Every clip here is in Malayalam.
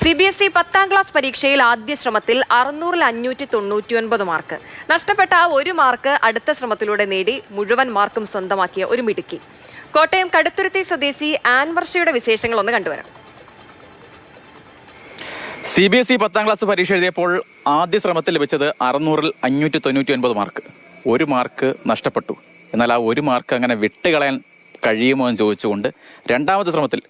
CBSE 10ാം ക്ലാസ് പരീക്ഷയിൽ ആദ്യ ശ്രമത്തിൽ 600-ൽ 599 മാർക്ക്. നഷ്ടപ്പെട്ട ആ ഒരു മാർക്ക് അടുത്ത ശ്രമത്തിലൂടെ നേടി മുഴുവൻ മാർക്കും സ്വന്തമാക്കിയ ഒരു മിടുക്കി. കോട്ടയം കടുത്തുരുത്തി സ്വദേശി ആൻ വർഷയുടെ വിശേഷങ്ങൾ ഒന്ന് കണ്ടുവരാം. CBSE 10ാം ക്ലാസ് പരീക്ഷ എഴുതിയപ്പോൾ ആദ്യ ശ്രമത്തിൽ ലഭിച്ചത് 600-ൽ 599 മാർക്ക്. ഒരു മാർക്ക് നഷ്ടപ്പെട്ടു. എന്നാൽ ആ ഒരു മാർക്ക് അങ്ങനെ വിട്ടുകളയാൻ കഴിയുമോ എന്ന് ചോദിച്ചുകൊണ്ട് രണ്ടാമത്തെ ശ്രമത്തിൽ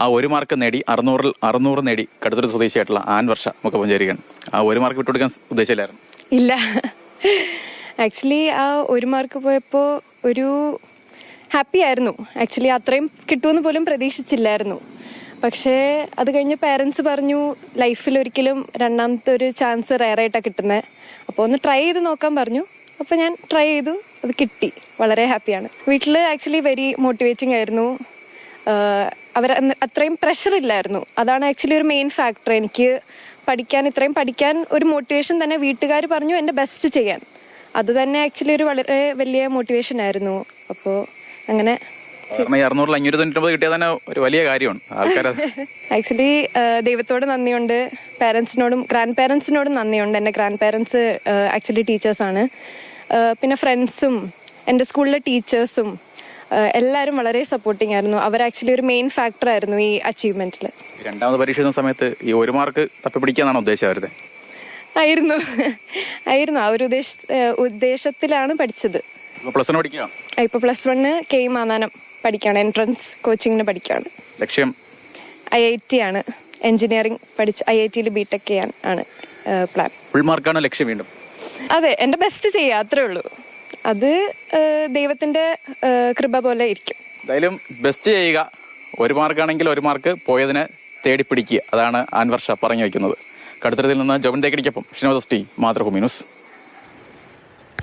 ആ ഒരു മാർക്ക് നേടി 600-ൽ 600 നേടി കടുത്തുരുത്തി സ്വദേശിയായിട്ടുള്ള ആൻ വർഷ മുഖം ചേരുകയാണ്. ആ ഒരു മാർക്ക് വിട്ടുകൊടുക്കാൻ ഉദ്ദേശിച്ചില്ലായിരുന്നു. ഇല്ല, ആക്ച്വലി ആ ഒരു മാർക്ക് പോയപ്പോൾ ഒരു ഹാപ്പി ആയിരുന്നു. ആക്ച്വലി അത്രയും കിട്ടുമെന്ന് പോലും പ്രതീക്ഷിച്ചില്ലായിരുന്നു. പക്ഷേ അത് കഴിഞ്ഞ് പേരൻസ് പറഞ്ഞു ലൈഫിൽ ഒരിക്കലും രണ്ടാമത്തെ ഒരു ചാൻസ് റെയറായിട്ടാണ് കിട്ടുന്നത്, അപ്പോൾ ഒന്ന് ട്രൈ ചെയ്ത് നോക്കാൻ പറഞ്ഞു. അപ്പോൾ ഞാൻ ട്രൈ ചെയ്തു, അത് കിട്ടി. വളരെ ഹാപ്പിയാണ്. വീട്ടിൽ ആക്ച്വലി വെരി മോട്ടിവേറ്റിംഗ് ആയിരുന്നു. അവർ അത്രയും പ്രഷർ ഇല്ലായിരുന്നു. അതാണ് ആക്ച്വലി ഒരു മെയിൻ ഫാക്ടർ. എനിക്ക് ഇത്രയും പഠിക്കാൻ ഒരു മോട്ടിവേഷൻ തന്നെ വീട്ടുകാർ പറഞ്ഞു എൻ്റെ ബെസ്റ്റ് ചെയ്യാൻ. അത് തന്നെ ആക്ച്വലി ഒരു വളരെ വലിയ മോട്ടിവേഷൻ ആയിരുന്നു. അപ്പോൾ അങ്ങനെ 600-ൽ 599 കിട്ടിയാൽ തന്നെ ഒരു വലിയ കാര്യമാണ്. ആക്ച്വലി ദൈവത്തോട് നന്ദിയുണ്ട്, പാരൻസിനോടും ഗ്രാൻഡ് പാരൻസിനോടും നന്ദിയുണ്ട്. എൻ്റെ ഗ്രാൻഡ് പാരൻസ് ആക്ച്വലി ടീച്ചേഴ്സാണ്. പിന്നെ ഫ്രണ്ട്സും എൻ്റെ സ്കൂളിലെ ടീച്ചേഴ്സും എല്ലാവരും വളരെ സപ്പോർട്ടിങ് ആയിരുന്നു. അവർ ആക്ച്വലി ഒരു മെയിൻ ഫാക്ടർ ആയിരുന്നു ഈ അച്ചീവ്മെന്റിൽ. രണ്ടാമത് പരീക്ഷ എഴുതുന്ന സമയത്ത് ഈ ഒരു മാർക്ക് തപ്പിപ്പിടിക്കാന്നാണ് ഉദ്ദേശിച്ചത്? ആയിരുന്നു ആ ഒരു ഉദ്ദേശത്തിലാണ് പഠിച്ചത്. പ്ലസ് 1 പഠിക്കുക? ഇപ്പൊ +1 കെ മാന്നാനം പഠിക്കുകയാണ്. എൻട്രൻസ് കോച്ചിങ്ങിന് പഠിക്കുകയാണ്. ലക്ഷ്യം IIT ആണ്. എഞ്ചിനീയറിംഗ് പഠിച്ച് IIT-ൽ BTech ചെയ്യാൻ ആണ് പ്ലാൻ. ഫുൾ മാർക്കാണ് ലക്ഷ്യം? വീണ്ടും അതെ, എൻ്റെ ബെസ്റ്റ് ചെയ്യുക, അത്രേ ഉള്ളൂ. അത് ദൈവത്തിന്റെ കൃപ പോലെ ഇരിക്കും. എന്തായാലും ബെസ്റ്റ് ചെയ്യുക. ഒരു മാർക്കാണെങ്കിൽ ഒരു മാർക്ക് പോയതിനെ തേടി പിടിക്കുക. അതാണ് ആൻ വർഷ പറഞ്ഞു വയ്ക്കുന്നത്. കടുത്തുരുത്തിയിൽ നിന്ന് ജോബിൻ തേക്കടിക്കൊപ്പം Shinoj ST, Mathrubhumi news.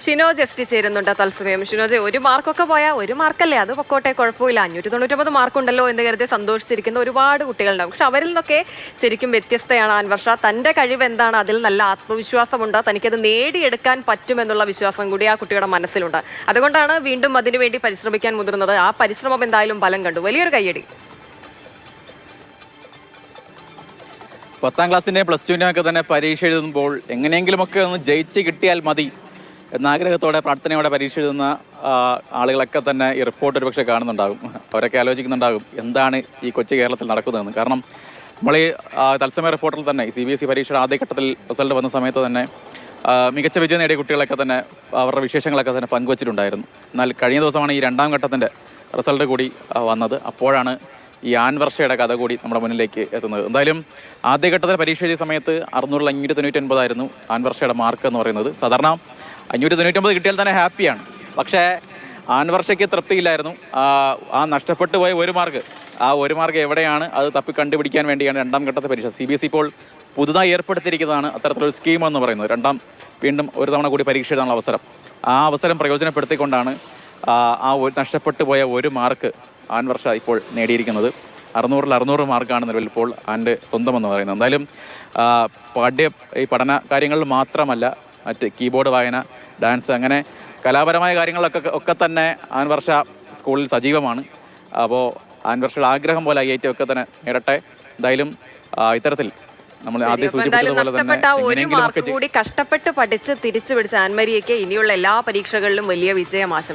Shinoj ST ചേരുന്നുണ്ട് തത്സമയം. ഷിനോജ്, ഒരു മാർക്കൊക്കെ പോയാൽ ഒരു മാർക്കല്ലേ, അത് പൊക്കോട്ടെ, കുഴപ്പമില്ല. 599 മാർക്കുണ്ടല്ലോ എന്ന് കരുതി സന്തോഷിച്ചിരിക്കുന്ന ഒരുപാട് കുട്ടികളുണ്ടാവും. പക്ഷെ അവരിൽ നിന്നൊക്കെ ശരിക്കും വ്യത്യസ്തയാണ് ആൻ വർഷ. തൻ്റെ കഴിവ് എന്താണ്, അതിൽ നല്ല ആത്മവിശ്വാസമുണ്ട്. തനിക്കത് നേടിയെടുക്കാൻ പറ്റുമെന്നുള്ള വിശ്വാസം കൂടി ആ കുട്ടിയുടെ മനസ്സിലുണ്ട്. അതുകൊണ്ടാണ് വീണ്ടും അതിനുവേണ്ടി പരിശ്രമിക്കാൻ മുതിർന്നത്. ആ പരിശ്രമം എന്തായാലും ഫലം കണ്ടു. വലിയൊരു കയ്യടി. 10ാം ക്ലാസ്സിൻ്റെയും +2-ൻ്റെയും ഒക്കെ തന്നെ പരീക്ഷ എഴുതുമ്പോൾ എങ്ങനെയെങ്കിലുമൊക്കെ ഒന്ന് ജയിച്ച് കിട്ടിയാൽ മതി എന്ന ആഗ്രഹത്തോടെ പ്രാർത്ഥനയോടെ പരീക്ഷ എഴുതുന്ന ആളുകളൊക്കെ തന്നെ ഈ റിപ്പോർട്ട് ഒരുപക്ഷെ കാണുന്നുണ്ടാകും. അവരൊക്കെ ആലോചിക്കുന്നുണ്ടാകും എന്താണ് ഈ കൊച്ചു കേരളത്തിൽ നടക്കുന്നതെന്ന്. കാരണം നമ്മൾ ഈ തത്സമയ റിപ്പോർട്ടിൽ തന്നെ CBSE പരീക്ഷയുടെ ആദ്യഘട്ടത്തിൽ റിസൾട്ട് വന്ന സമയത്ത് തന്നെ മികച്ച വിജയം നേടിയ കുട്ടികളൊക്കെ തന്നെ അവരുടെ വിശേഷങ്ങളൊക്കെ തന്നെ പങ്കുവച്ചിട്ടുണ്ടായിരുന്നു. എന്നാൽ കഴിഞ്ഞ ദിവസമാണ് ഈ രണ്ടാം ഘട്ടത്തിൻ്റെ റിസൾട്ട് കൂടി വന്നത്. അപ്പോഴാണ് ഈ ആൻ വർഷയുടെ കഥ കൂടി നമ്മുടെ മുന്നിലേക്ക് എത്തുന്നത്. എന്തായാലും ആദ്യഘട്ടത്തിൽ പരീക്ഷ എഴുതിയ സമയത്ത് 600-ൽ 599 ആയിരുന്നു ആൻ വർഷയുടെ മാർക്ക് എന്ന് പറയുന്നത്. സാധാരണ 599 കിട്ടിയാൽ തന്നെ ഹാപ്പിയാണ്. പക്ഷേ ആൻ വർഷയ്ക്ക് തൃപ്തിയില്ലായിരുന്നു. ആ നഷ്ടപ്പെട്ടു പോയ ഒരു മാർക്ക്, ആ ഒരു മാർക്ക് എവിടെയാണ്, അത് തപ്പി കണ്ടുപിടിക്കാൻ വേണ്ടിയാണ് രണ്ടാം ഘട്ടത്തെ പരീക്ഷ. CBSE ഇപ്പോൾ പുതുതായി ഏർപ്പെടുത്തിയിരിക്കുന്നതാണ് അത്തരത്തിലൊരു സ്കീം എന്ന് പറയുന്നത്. വീണ്ടും ഒരു തവണ കൂടി പരീക്ഷ എഴുതാനുള്ള അവസരം. ആ അവസരം പ്രയോജനപ്പെടുത്തിക്കൊണ്ടാണ് ആ ഒരു നഷ്ടപ്പെട്ടു പോയ ഒരു മാർക്ക് ആൻ വർഷ ഇപ്പോൾ നേടിയിരിക്കുന്നത്. 600-ൽ 600 മാർക്കാണ് നിലവിൽ ഇപ്പോൾ ആൻ്റെ സ്വന്തമെന്ന് പറയുന്നത്. എന്തായാലും ഈ പഠന കാര്യങ്ങളിൽ മാത്രമല്ല, മറ്റ് കീബോർഡ് വായന, ഡാൻസ്, അങ്ങനെ കലാപരമായ കാര്യങ്ങളൊക്കെ തന്നെ ആൻ വർഷ സ്കൂളിൽ സജീവമാണ്. അപ്പോൾ ആൻ വർഷയുടെ ആഗ്രഹം പോലെ IIT ഒക്കെ തന്നെ നേടട്ടെ. എന്തായാലും ഇത്തരത്തിൽ നമ്മൾ ആദ്യം സൂചിപ്പിച്ചതുപോലെ നഷ്ടപ്പെട്ട ഒരു മാർക്ക് കൂടി കഷ്ടപ്പെട്ട് പഠിച്ച് തിരിച്ചു പിടിച്ച ആൻമരിയയ്ക്ക് ഇനിയുള്ള എല്ലാ പരീക്ഷകളിലും വലിയ വിജയം ആശംസിക്കുന്നു.